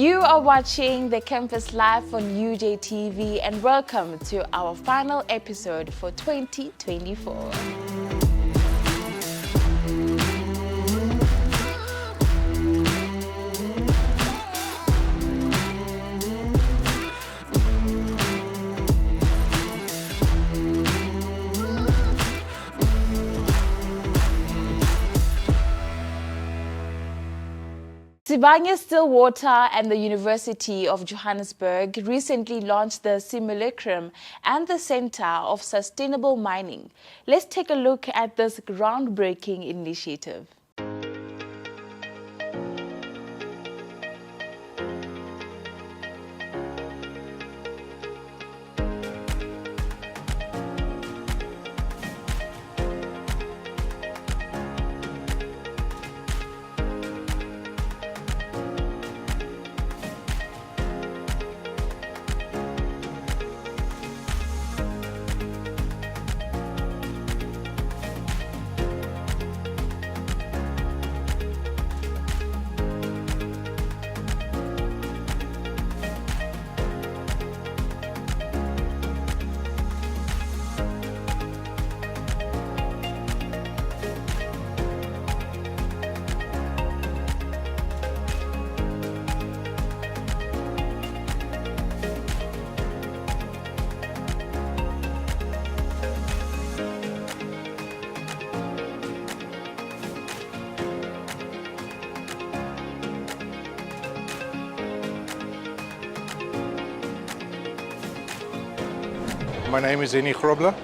You are watching the campus live on UJTV and welcome to our final episode for 2024. Sibanye-Stillwater and the University of Johannesburg recently launched the Simulacrum and the Center of Sustainable Mining. Let's take a look at this groundbreaking initiative. My name is Ellen Kuzwayo.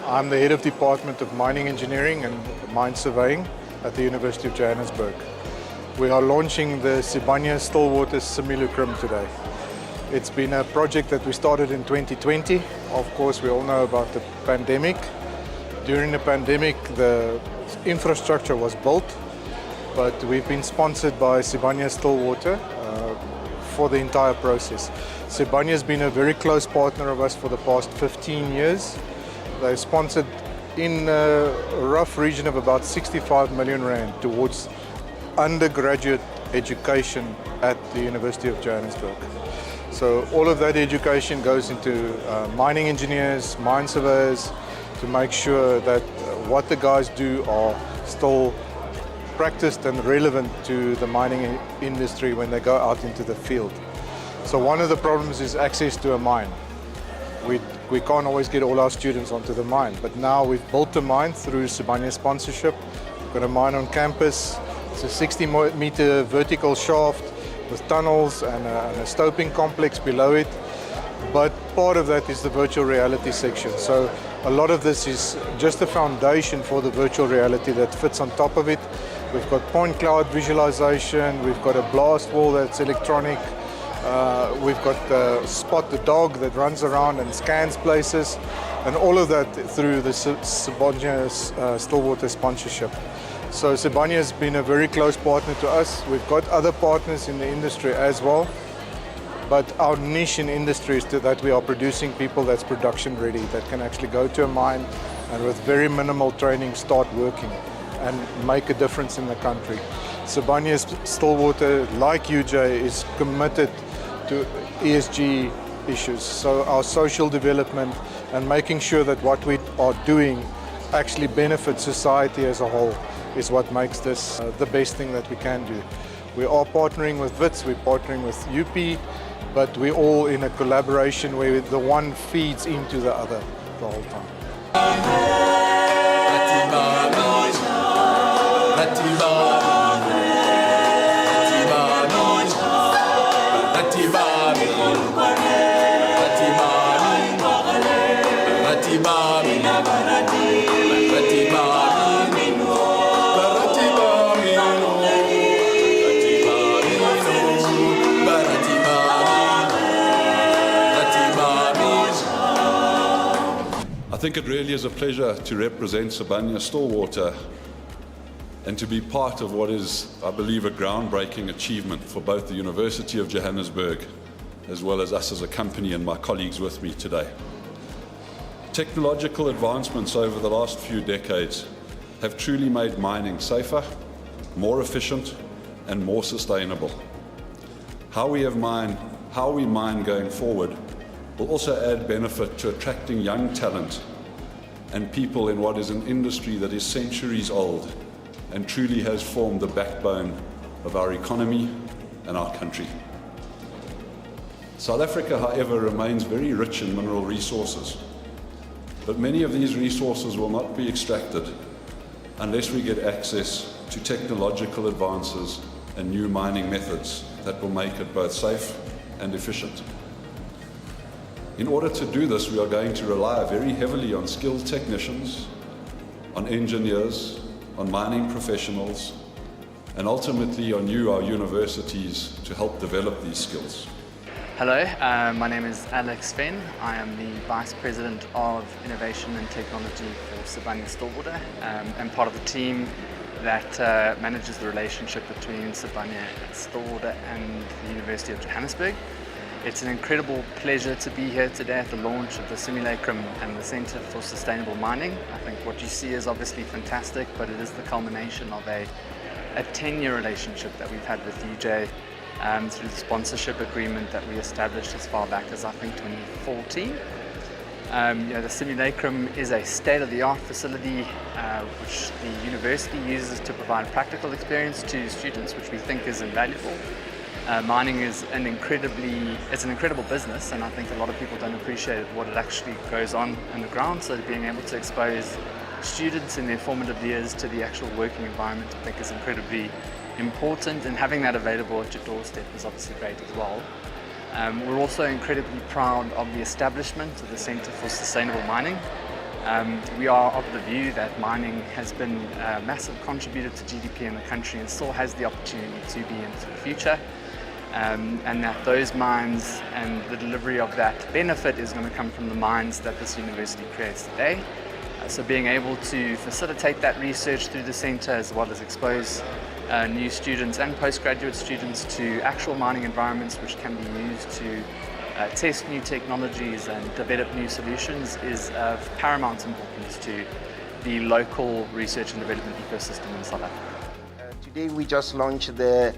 I'm the Head of Department of Mining Engineering and Mine Surveying at the University of Johannesburg. We are launching the Sibanye-Stillwater Simulacrum today. It's been a project that we started in 2020. Of course, we all know about the pandemic. During the pandemic, the infrastructure was built, but we've been sponsored by Sibanye-Stillwater for the entire process. Sibanye has been a very close partner of us for the past 15 years. They've sponsored in a rough region of about 65 million rand towards undergraduate education at the University of Johannesburg. So all of that education goes into mining engineers, mine surveyors, to make sure that what the guys do are still practiced and relevant to the mining industry when they go out into the field. So one of the problems is access to a mine. We can't always get all our students onto the mine, but now we've built a mine through Sibanye sponsorship. We've got a mine on campus. It's a 60-meter vertical shaft with tunnels and a stoping complex below it. But part of that is the virtual reality section. So a lot of this is just the foundation for the virtual reality that fits on top of it. We've got point cloud visualization. We've got a blast wall that's electronic. We've got Spot the Dog that runs around and scans places, and all of that through the Sibanye-Stillwater sponsorship. So Sibanye has been a very close partner to us. We've got other partners in the industry as well, but our niche in industry is that we are producing people that's production ready, that can actually go to a mine and with very minimal training start working and make a difference in the country. Sibanye-Stillwater, like UJ, is committed to ESG issues, so our social development and making sure that what we are doing actually benefits society as a whole is what makes this the best thing that we can do. We are partnering with WITS, we're partnering with UP, but we're all in a collaboration where the one feeds into the other the whole time. I think it really is a pleasure to represent Sibanye-Stillwater and to be part of what is, I believe, a groundbreaking achievement for both the University of Johannesburg as well as us as a company and my colleagues with me today. Technological advancements over the last few decades have truly made mining safer, more efficient and more sustainable. how we mine going forward will also add benefit to attracting young talent and people in what is an industry that is centuries old and truly has formed the backbone of our economy and our country. South Africa, however, remains very rich in mineral resources, but many of these resources will not be extracted unless we get access to technological advances and new mining methods that will make it both safe and efficient. In order to do this, we are going to rely very heavily on skilled technicians, on engineers, on mining professionals, and ultimately on you, our universities, to help develop these skills. Hello, my name is Alex Fenn. I am the Vice President of Innovation and Technology for Sibanye-Stillwater and part of the team that manages the relationship between Sibanye-Stillwater and the University of Johannesburg. It's an incredible pleasure to be here today at the launch of the Simulacrum and the Centre for Sustainable Mining. I think what you see is obviously fantastic, but it is the culmination of a 10-year relationship that we've had with UJ through the sponsorship agreement that we established as far back as I think 2014. The Simulacrum is a state-of-the-art facility which the university uses to provide practical experience to students, which we think is invaluable. Mining is an incredible business, and I think a lot of people don't appreciate what it actually goes on in the ground. So being able to expose students in their formative years to the actual working environment, I think is incredibly important, and having that available at your doorstep is obviously great as well. We're also incredibly proud of the establishment of the Centre for Sustainable Mining. We are of the view that mining has been a massive contributor to GDP in the country and still has the opportunity to be into the future. And that those mines and the delivery of that benefit is going to come from the mines that this university creates today. So being able to facilitate that research through the centre, as well as expose new students and postgraduate students to actual mining environments which can be used to test new technologies and develop new solutions, is of paramount importance to the local research and development ecosystem in South Africa. Today we just launched the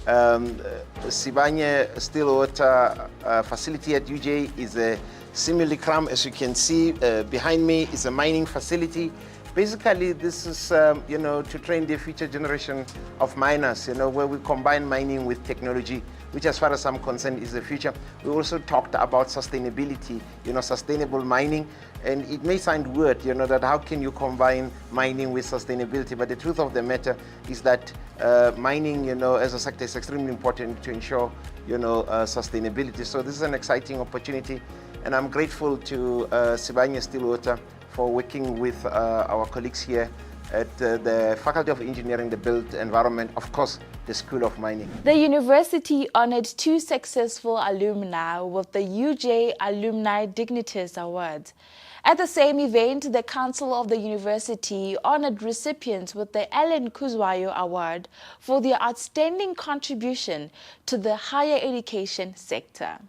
Sibanye-Stillwater facility at UJ. Is a Simulacrum. As you can see behind me is a mining facility. Basically, this is to train the future generation of miners, where we combine mining with technology, which as far as I'm concerned is the future. We also talked about sustainability, sustainable mining. And it may sound weird, that how can you combine mining with sustainability? But the truth of the matter is that mining, as a sector is extremely important to ensure, sustainability. So this is an exciting opportunity. And I'm grateful to Sibanye-Stillwater for working with our colleagues here at the Faculty of Engineering, the Built Environment, of course, the School of Mining. The university honored 2 successful alumni with the UJ Alumni Dignitas Awards. At the same event, the Council of the University honored recipients with the Ellen Kuzwayo Award for their outstanding contribution to the higher education sector.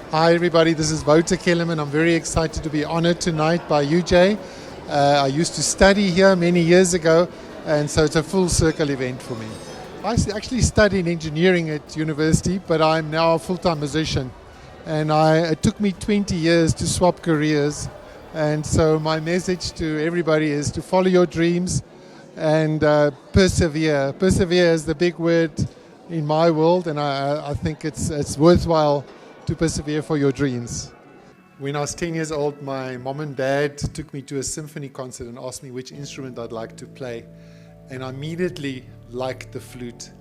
Hi everybody, this is Wouter Kellerman. I'm very excited to be honored tonight by UJ. I used to study here many years ago, and so it's a full circle event for me. I actually studied engineering at university, but I'm now a full-time musician. And it took me 20 years to swap careers. And so my message to everybody is to follow your dreams and persevere. Persevere is the big word in my world, and I think it's worthwhile to persevere for your dreams. When I was 10 years old, my mom and dad took me to a symphony concert and asked me which instrument I'd like to play. And I immediately liked the flute.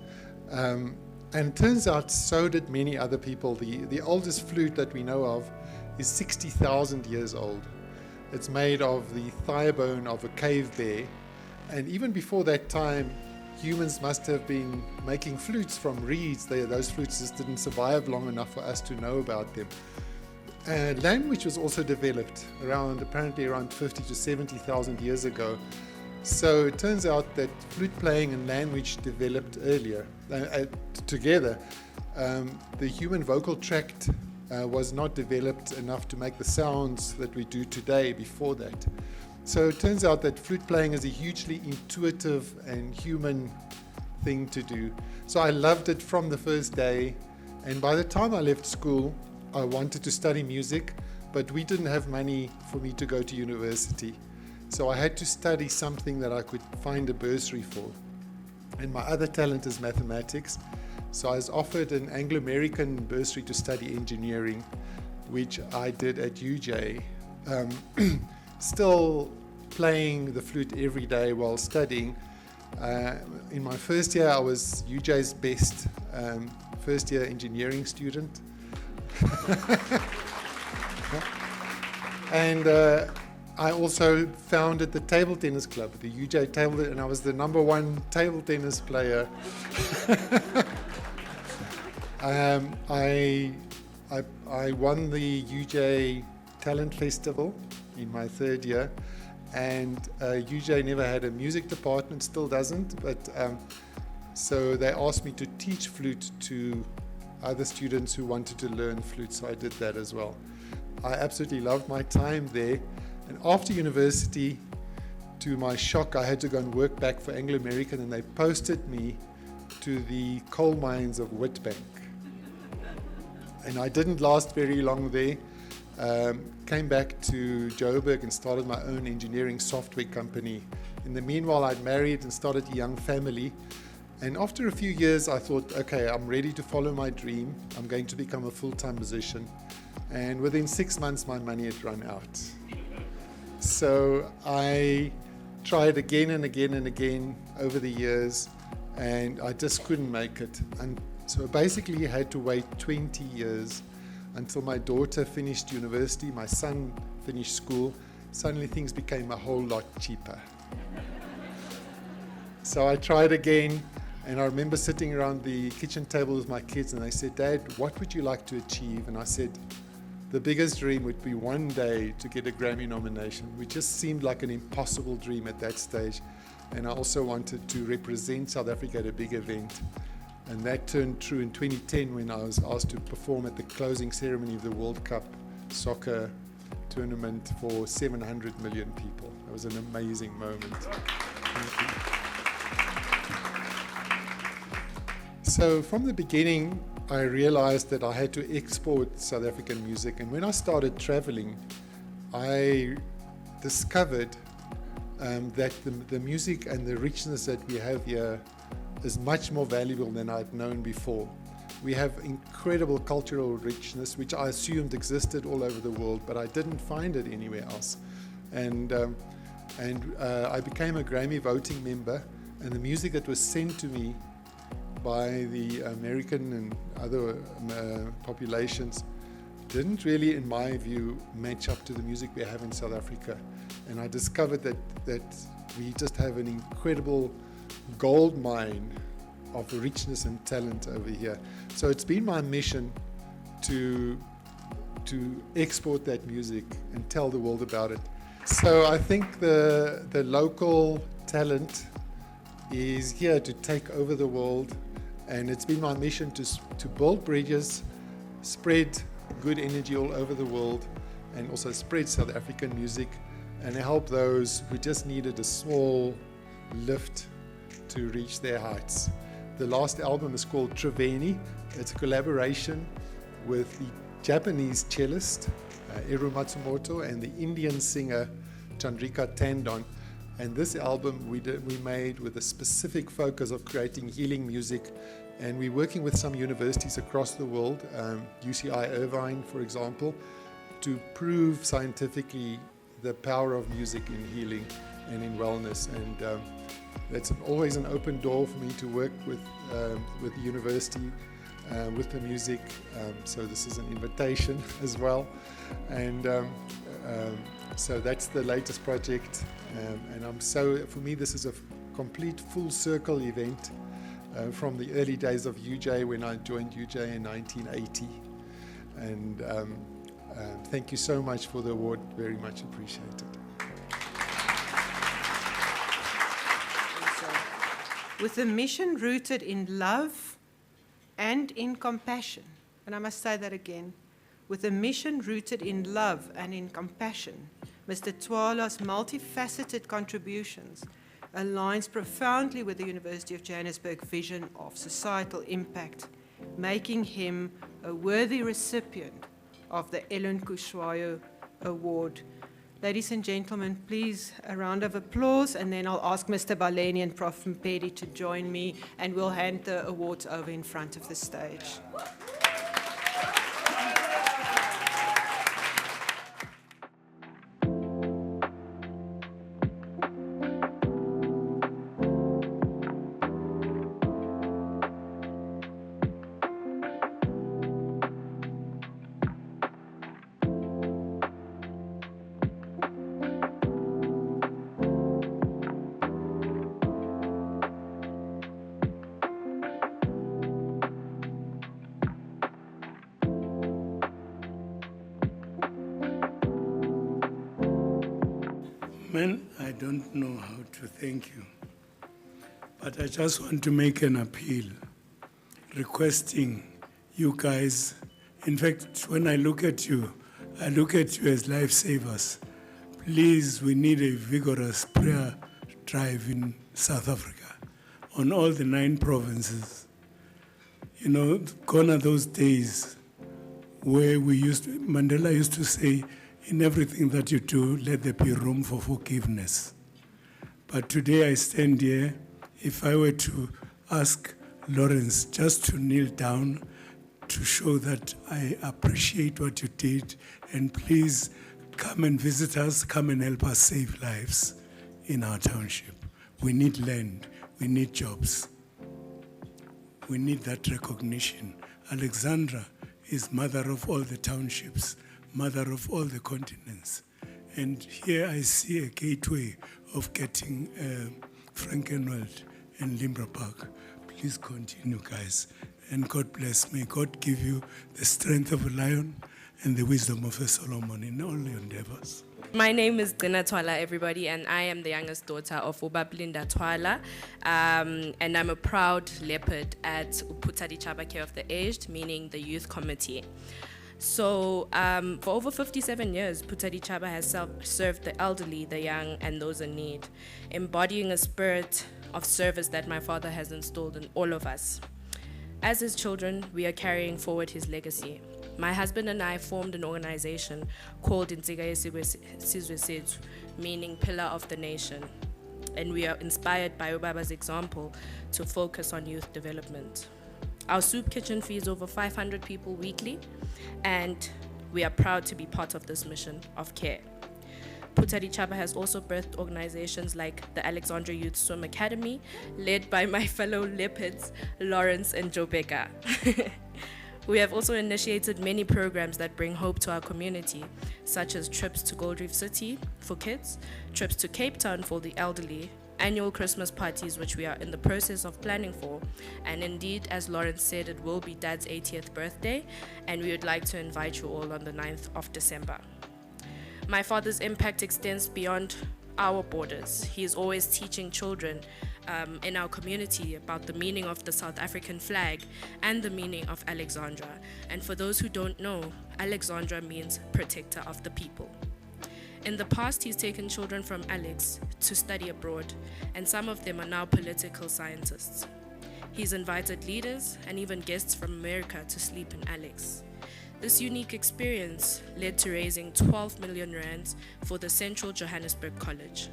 And it turns out so did many other people. The oldest flute that we know of is 60,000 years old. It's made of the thigh bone of a cave bear. And even before that time, humans must have been making flutes from reeds. Those flutes just didn't survive long enough for us to know about them. Language was also developed apparently around 50 to 70,000 years ago. So it turns out that flute playing and language developed earlier together. The human vocal tract was not developed enough to make the sounds that we do today before that. So it turns out that flute playing is a hugely intuitive and human thing to do. So I loved it from the first day, and by the time I left school, I wanted to study music, but we didn't have money for me to go to university. So I had to study something that I could find a bursary for. And my other talent is mathematics. So I was offered an Anglo-American bursary to study engineering, which I did at UJ. Still playing the flute every day while studying. In my first year, I was UJ's best first year engineering student. And I also founded the table tennis club, the UJ table, and I was the #1 table tennis player. I won the UJ Talent Festival in my third year, and UJ never had a music department, still doesn't, but so they asked me to teach flute to other students who wanted to learn flute, so I did that as well. I absolutely loved my time there, and after university, to my shock, I had to go and work back for Anglo-American, and they posted me to the coal mines of Witbank. And I didn't last very long there. Came back to Joburg and started my own engineering software company. In the meanwhile, I'd married and started a young family. And after a few years, I thought, okay, I'm ready to follow my dream. I'm going to become a full-time musician. And within 6 months, my money had run out. So I tried again and again and again over the years, and I just couldn't make it. And so basically I had to wait 20 years until my daughter finished university, my son finished school. Suddenly things became a whole lot cheaper. So I tried again, and I remember sitting around the kitchen table with my kids, and they said, "Dad, what would you like to achieve?" And I said, the biggest dream would be one day to get a Grammy nomination, which just seemed like an impossible dream at that stage. And I also wanted to represent South Africa at a big event. And that turned true in 2010 when I was asked to perform at the closing ceremony of the World Cup soccer tournament for 700 million people. It was an amazing moment. Thank you. So from the beginning, I realized that I had to export South African music. And when I started traveling, I discovered that the music and the richness that we have here is much more valuable than I'd known before. We have incredible cultural richness, which I assumed existed all over the world, but I didn't find it anywhere else. And I became a Grammy voting member, and the music that was sent to me by the American and other populations didn't really, in my view, match up to the music we have in South Africa. And I discovered that we just have an incredible gold mine of richness and talent over here. So it's been my mission to export that music and tell the world about it. So I think the local talent is here to take over the world, and it's been my mission to build bridges, spread good energy all over the world, and also spread South African music and help those who just needed a small lift to reach their heights. The last album is called Triveni. It's a collaboration with the Japanese cellist Eru Matsumoto and the Indian singer Chandrika Tandon. And this album we made with a specific focus of creating healing music. And we're working with some universities across the world, UCI Irvine, for example, to prove scientifically the power of music in healing and in wellness. And that's always an open door for me to work with the university, with the music. So this is an invitation as well. And So that's the latest project, and for me this is a complete full circle event from the early days of UJ when I joined UJ in 1980. And thank you so much for the award, very much appreciated. With a mission rooted in love and in compassion, and I must say that again, with a mission rooted in love and in compassion, Mr. Twala's multifaceted contributions aligns profoundly with the University of Johannesburg vision of societal impact, making him a worthy recipient of the Ellen Kuzwayo Award. Ladies and gentlemen, please a round of applause, and then I'll ask Mr. Baleni and Prof. Mpedi to join me, and we'll hand the awards over in front of the stage. Man, I don't know how to thank you, but I just want to make an appeal, requesting you guys. In fact, when I look at you as lifesavers. Please, we need a vigorous prayer drive in South Africa on all the 9 provinces. You know, gone are those days where Mandela used to say, in everything that you do, let there be room for forgiveness. But today I stand here, if I were to ask Lawrence just to kneel down to show that I appreciate what you did, and please come and visit us, come and help us save lives in our township. We need land, we need jobs. We need that recognition. Alexandra is mother of all the townships, mother of all the continents. And here I see a gateway of getting Frankenwald and Limber Park. Please continue, guys. And God bless. May God give you the strength of a lion and the wisdom of a Solomon in all your endeavors. My name is Gina Twala, everybody, and I am the youngest daughter of Ubablinda Twala. And I'm a proud leopard at Uputadi Chaba Care of the Aged, meaning the youth committee. So for over 57 years, Putadi Chaba has served the elderly, the young, and those in need, embodying a spirit of service that my father has instilled in all of us. As his children, we are carrying forward his legacy. My husband and I formed an organization called Inziga Yesizwe Sethu, meaning Pillar of the Nation. And we are inspired by Ubaba's example to focus on youth development. Our soup kitchen feeds over 500 people weekly, and we are proud to be part of this mission of care. Putadi Chaba has also birthed organizations like the Alexandra Youth Swim Academy, led by my fellow leopards, Lawrence and Jobeka. We have also initiated many programs that bring hope to our community, such as trips to Gold Reef City for kids, trips to Cape Town for the elderly, annual Christmas parties, which we are in the process of planning for. And indeed, as Lawrence said, it will be Dad's 80th birthday, and we would like to invite you all on the 9th of December. My father's impact extends beyond our borders. He is always teaching children in our community about the meaning of the South African flag and the meaning of Alexandra. And for those who don't know, Alexandra means protector of the people. In the past, he's taken children from Alex to study abroad, and some of them are now political scientists. He's invited leaders and even guests from America to sleep in Alex. This unique experience led to raising 12 million rands for the Central Johannesburg College.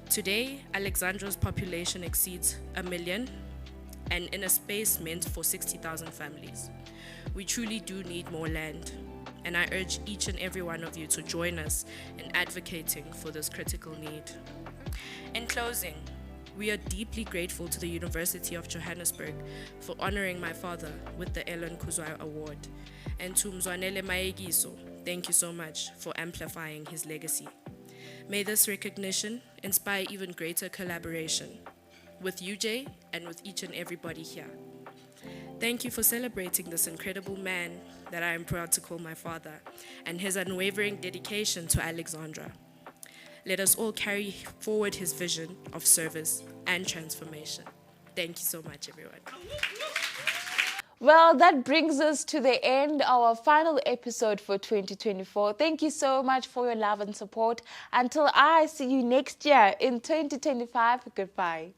Today, Alexandra's population exceeds 1 million, and in a space meant for 60,000 families. We truly do need more land, and I urge each and every one of you to join us in advocating for this critical need. In closing, we are deeply grateful to the University of Johannesburg for honoring my father with the Ellen Kuzwayo Award, and to Mzwanele Mayegiso, thank you so much for amplifying his legacy. May this recognition inspire even greater collaboration with UJ and with each and everybody here. Thank you for celebrating this incredible man that I am proud to call my father and his unwavering dedication to Alexandra. Let us all carry forward his vision of service and transformation. Thank you so much, everyone. Well, that brings us to the end, our final episode for 2024. Thank you so much for your love and support. Until I see you next year in 2025, goodbye.